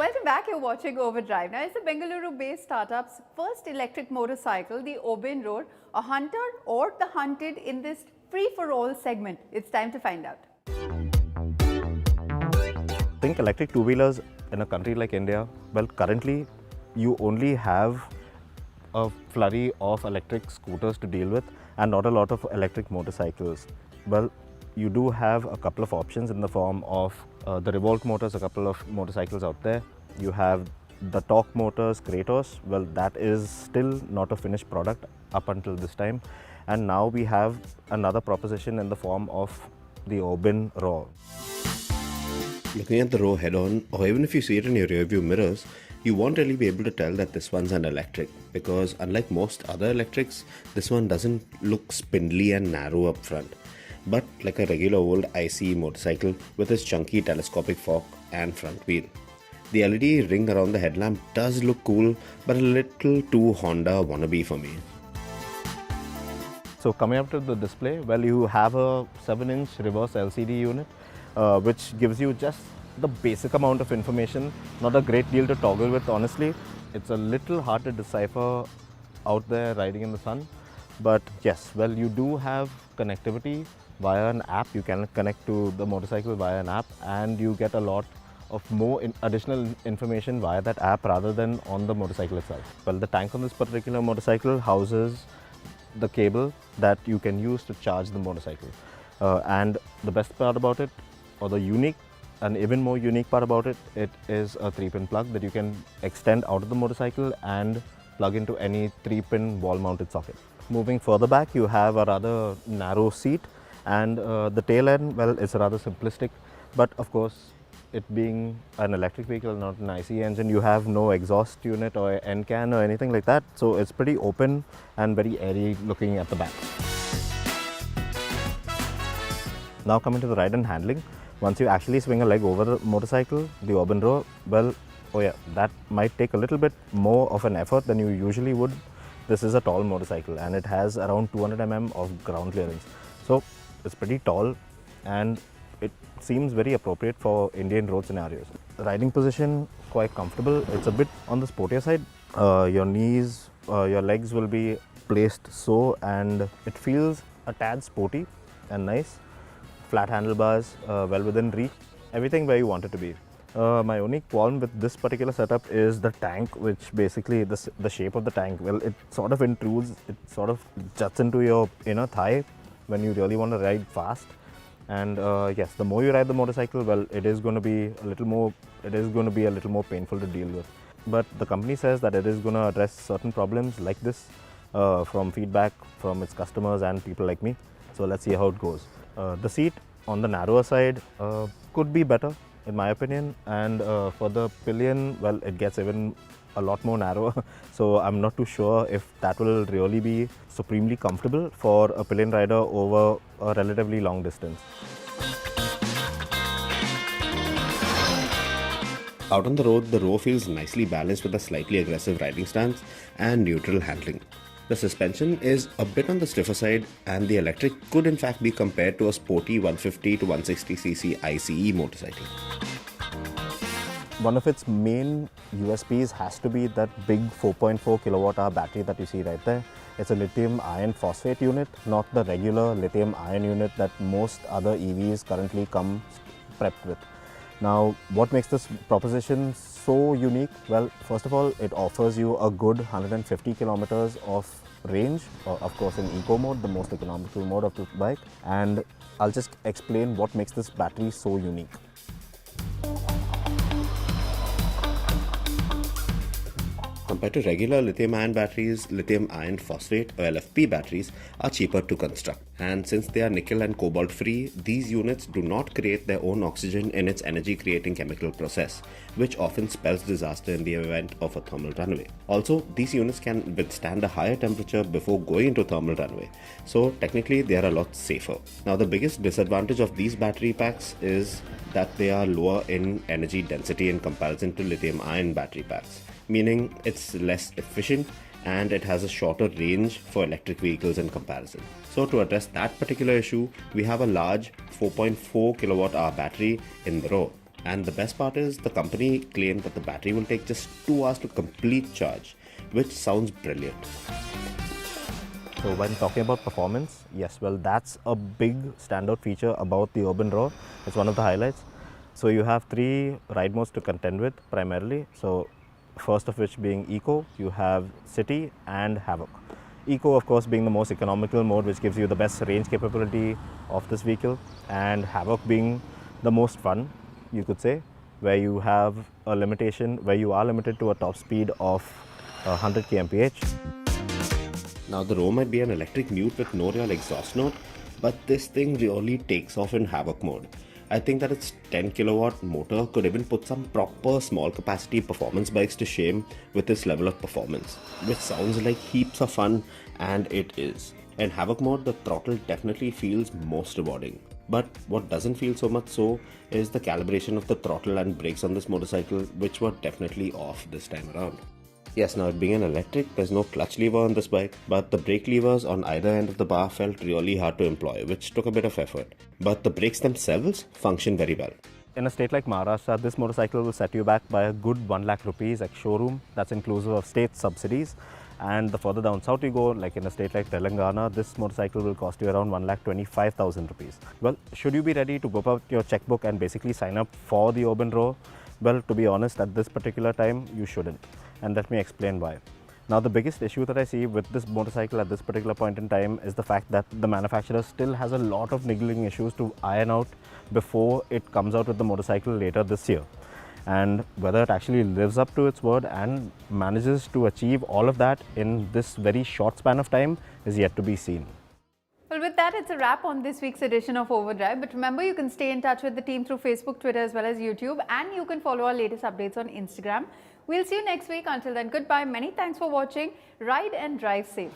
Welcome back. You're watching Overdrive. Now, it's the Bengaluru-based startup's first electric motorcycle, the Oben Rorr, a hunter or the hunted in this free-for-all segment. It's time to find out. Think electric two-wheelers in a country like India. Well, currently you only have a flurry of electric scooters to deal with and not a lot of electric motorcycles. Well, you do have a couple of options in the form of the Revolt motors, a couple of motorcycles out there. You have the Torque motors, Kratos. Well, that is still not a finished product up until this time. And now we have another proposition in the form of the Oben Rorr. Looking at the Rorr head-on, or even if you see it in your rearview mirrors, you won't really be able to tell that this one's an electric, because unlike most other electrics, this one doesn't look spindly and narrow up front, but like a regular old ICE motorcycle with its chunky telescopic fork and front wheel. The LED ring around the headlamp does look cool, but a little too Honda wannabe for me. So coming up to the display, well, you have a 7-inch reverse LCD unit, which gives you just the basic amount of information, not a great deal to toggle with, honestly. It's a little hard to decipher out there riding in the sun. But yes, well, you do have connectivity via an app. You can connect to the motorcycle via an app, and you get a lot of more additional information via that app rather than on the motorcycle itself. Well, the tank on this particular motorcycle houses the cable that you can use to charge the motorcycle. And the best part about it, or the unique and even more unique part about it, it is a 3-pin plug that you can extend out of the motorcycle and plug into any 3-pin wall-mounted socket. Moving further back, you have a rather narrow seat, and the tail end, well, it's rather simplistic, but of course, it being an electric vehicle, not an ICE engine, you have no exhaust unit or end can or anything like that, so it's pretty open and very airy looking at the back. Now coming to the ride and handling, once you actually swing a leg over the motorcycle, the Oben Rorr, well, oh yeah, that might take a little bit more of an effort than you usually would. This is a tall motorcycle and it has around 200 mm of ground clearance. So it's pretty tall and it seems very appropriate for Indian road scenarios. The riding position, quite comfortable. It's a bit on the sportier side. Your knees, your legs will be placed so, and it feels a tad sporty and nice. Flat handlebars, well within reach, everything where you want it to be. My only qualm with this particular setup is the tank, which basically the shape of the tank, well, it sort of intrudes, it sort of juts into your inner thigh when you really want to ride fast. And yes, the more you ride the motorcycle, well, it is going to be a little more painful to deal with. But the company says that it is going to address certain problems like this from feedback from its customers and people like me. So let's see how it goes. The seat on the narrower side could be better in my opinion, and for the pillion, well, it gets even a lot more narrower, so I'm not too sure if that will really be supremely comfortable for a pillion rider over a relatively long distance. Out on the road, the Rorr feels nicely balanced with a slightly aggressive riding stance and neutral handling. The suspension is a bit on the stiffer side, and the electric could in fact be compared to a sporty 150 to 160cc ICE motorcycle. One of its main USPs has to be that big 4.4 kilowatt-hour battery that you see right there. It's a lithium iron phosphate unit, not the regular lithium ion unit that most other EVs currently come prepped with. Now, what makes this proposition so unique? Well, first of all, it offers you a good 150 kilometers of range, of course in eco mode, the most economical mode of the bike. And I'll just explain what makes this battery so unique. Compared to regular lithium-ion batteries, lithium iron phosphate or LFP batteries are cheaper to construct. And since they are nickel and cobalt free, these units do not create their own oxygen in its energy creating chemical process, which often spells disaster in the event of a thermal runaway. Also, these units can withstand a higher temperature before going into thermal runaway, so technically they are a lot safer. Now, the biggest disadvantage of these battery packs is that they are lower in energy density in comparison to lithium-ion battery packs, meaning it's less efficient and it has a shorter range for electric vehicles in comparison. So to address that particular issue, we have a large 4.4 kilowatt hour battery in the Rorr. And the best part is the company claimed that the battery will take just 2 hours to complete charge, which sounds brilliant. So when talking about performance, yes, well, that's a big standout feature about the Oben Rorr. It's one of the highlights. So you have 3 ride modes to contend with primarily. So first of which being Eco, you have City and Havoc. Eco, of course, being the most economical mode, which gives you the best range capability of this vehicle, and Havoc being the most fun, you could say, where you have a limitation, where you are limited to a top speed of 100 kmph. Now the Rorr might be an electric mute with no real exhaust note, but this thing really takes off in Havoc mode. I think that its 10 kilowatt motor could even put some proper small capacity performance bikes to shame with this level of performance, which sounds like heaps of fun, and it is. In Havoc mode, the throttle definitely feels most rewarding. But what doesn't feel so much so is the calibration of the throttle and brakes on this motorcycle, which were definitely off this time around. Yes, now it being an electric, there's no clutch lever on this bike, but the brake levers on either end of the bar felt really hard to employ, which took a bit of effort. But the brakes themselves function very well. In a state like Maharashtra, this motorcycle will set you back by a good 1 lakh rupees at showroom. That's inclusive of state subsidies. And the further down south you go, like in a state like Telangana, this motorcycle will cost you around 1,25,000 rupees. Well, should you be ready to whip out your checkbook and basically sign up for the Oben Rorr? Well, to be honest, at this particular time, you shouldn't. And let me explain why. Now, the biggest issue that I see with this motorcycle at this particular point in time is the fact that the manufacturer still has a lot of niggling issues to iron out before it comes out with the motorcycle later this year. And whether it actually lives up to its word and manages to achieve all of that in this very short span of time is yet to be seen. Well, with that, it's a wrap on this week's edition of Overdrive. But remember, you can stay in touch with the team through Facebook, Twitter, as well as YouTube. And you can follow our latest updates on Instagram. We'll see you next week. Until then, goodbye. Many thanks for watching. Ride and drive safe.